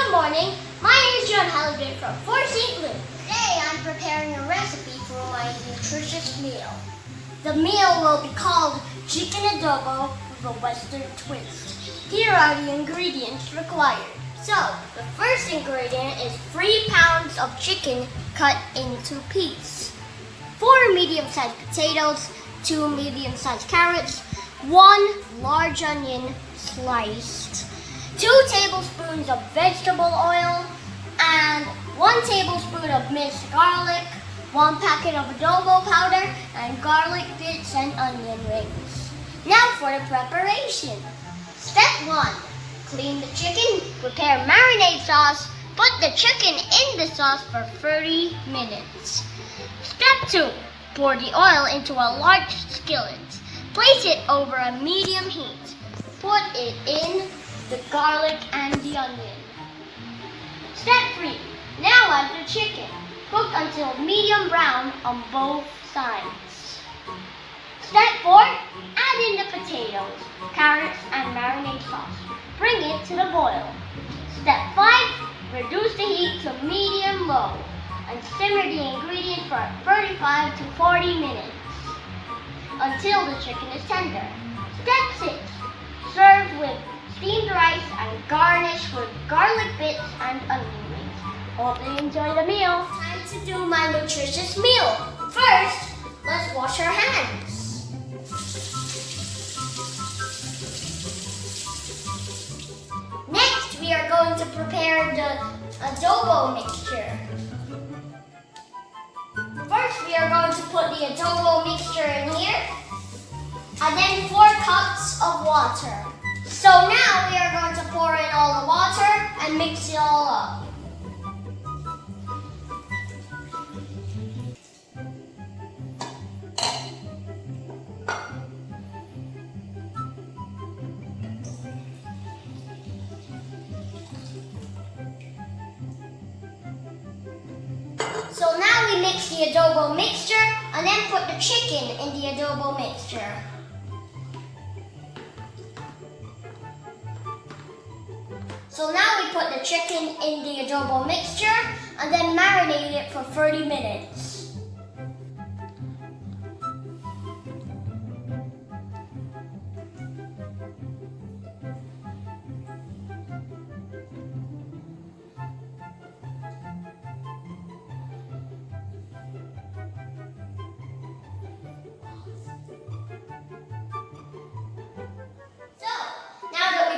Good morning, my name is John Halliday from Fort St. Luke. Today I'm preparing a recipe for my nutritious meal. The meal will be called chicken adobo with a western twist. Here are the ingredients required. So, the first ingredient is 3 pounds of chicken cut into pieces, 4 medium-sized potatoes, 2 medium-sized carrots, 1 large onion sliced, 2 tablespoons of vegetable oil, and 1 tablespoon of minced garlic, 1 packet of adobo powder, and garlic bits and onion rings. Now for the preparation. Step 1. Clean the chicken, prepare marinade sauce, put the chicken in the sauce for 30 minutes. Step 2. Pour the oil into a large skillet. Place it over a medium heat. Put it in the garlic and the onion. Step 3. Now add the chicken. Cook until medium brown on both sides. Step 4. Add in the potatoes, carrots, and marinade sauce. Bring it to the boil. Step 5. Reduce the heat to medium-low and simmer the ingredients for 35 to 40 minutes until the chicken is tender. Step 6. Serve with steamed rice and garnish with garlic bits and onion rings. Hope you enjoy the meal. Time to do my nutritious meal. First, let's wash our hands. Next, we are going to prepare the adobo mixture. First, we are going to put the adobo mixture in here, and then 4 cups of water. So now we are going to pour in all the water and mix it all up. So now we mix the adobo mixture and then put the chicken in the adobo mixture. So now we put the chicken in the adobo mixture and then marinate it for 30 minutes.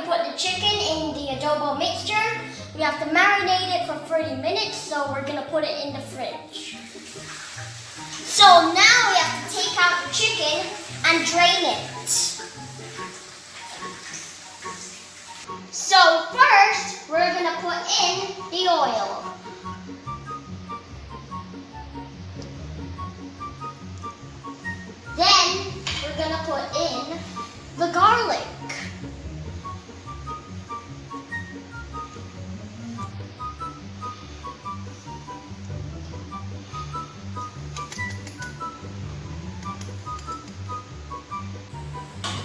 Put the chicken in the adobo mixture. We have to marinate it for 30 minutes, so we're gonna put it in the fridge. So now we have to take out the chicken and drain it. So first, we're gonna put in the oil. Then, we're gonna put in the garlic.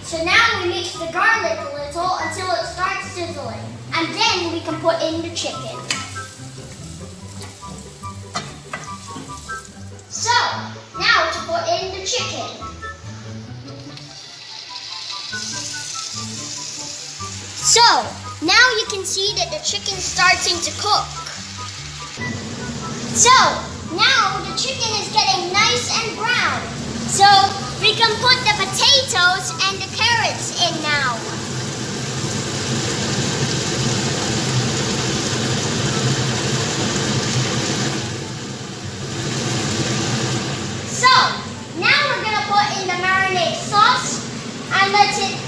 So now we mix the garlic a little until it starts sizzling. And then we can put in the chicken. So, now to put in the chicken. So, now you can see that the chicken's starting to cook. So, now the chicken is getting nice and brown. So, we can put the potatoes and the carrots in now. So, now we're going to put in the marinade sauce and let it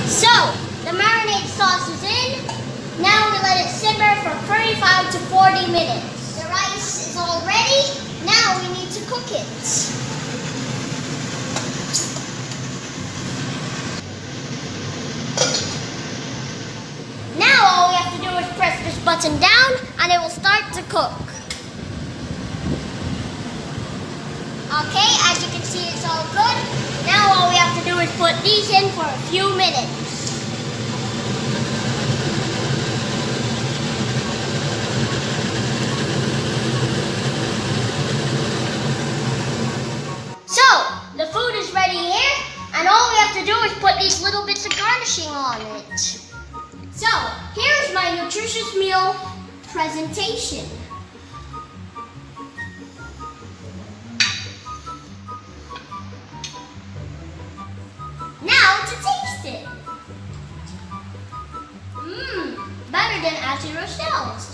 So, the marinade sauce is in. Now we let it simmer for 35 to 40 minutes. The rice is all ready. Now we need to cook it. Now all we have to do is press the button down and it will start to cook. Okay, as you can see, it's all good. Now all we have to do is put these in for a few minutes. So, the food is ready here, and all we have to do is put these little bits of garnishing on it. So, here's my nutritious meal presentation. Now to taste it. Better than Auntie Rochelle's.